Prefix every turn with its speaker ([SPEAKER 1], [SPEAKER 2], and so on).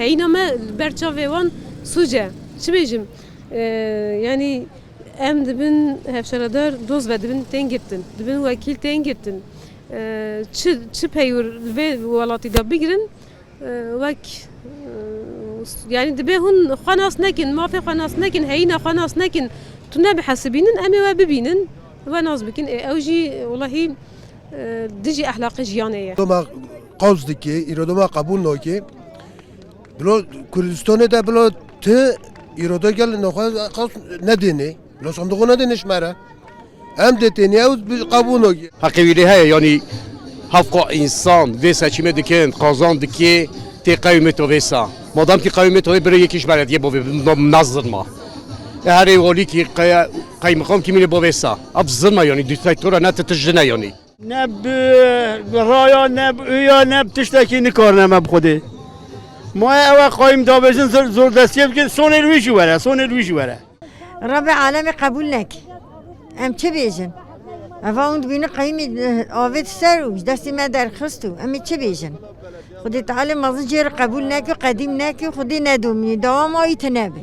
[SPEAKER 1] هینا ما برچاوی وان سوجه چی بیجم yani em dibin hevşeradar doz ve dibin tengirtin dibin vekil tengirtin çi peyur ve velatı da bigirin vek yani dibe hun xanas nekin mafi xanas nekin heyna xanas nekin tu ne bihasibinin emi ve bibinin ve naz bikin evji vallahi dici ahlakı jiyaneye
[SPEAKER 2] ما قصد که ایرادما قبول نکی بلا کردستان ده بلا ته ایرادا گل نخواست قصد ندینی بلا صندوق ندینش مره هم دتینی او قبول نکی
[SPEAKER 3] حقیقی های یعنی حقوق انسان و seçimi diken kazan diki te kıymet o vesa madem ki kıymet o biri yekiş belediye bu nazırma her evli ki kaymakam kimini bu vesa abzırma yani diktatörü ne tetecine yani
[SPEAKER 4] نب رایا نب یا نب تشتکی نکار نم بخوده ما اول قایم دابشن زور دستیه بکن سون الویشی وره
[SPEAKER 5] رب عالم قبول نک ام چه بیجن اوا اون بینه قایم آوید سروش دستی ما در خستو امی چه بیجن خودی تعالی مازن جیر قبول نک و قدیم نک و خودی ندومی دوام آیت نبی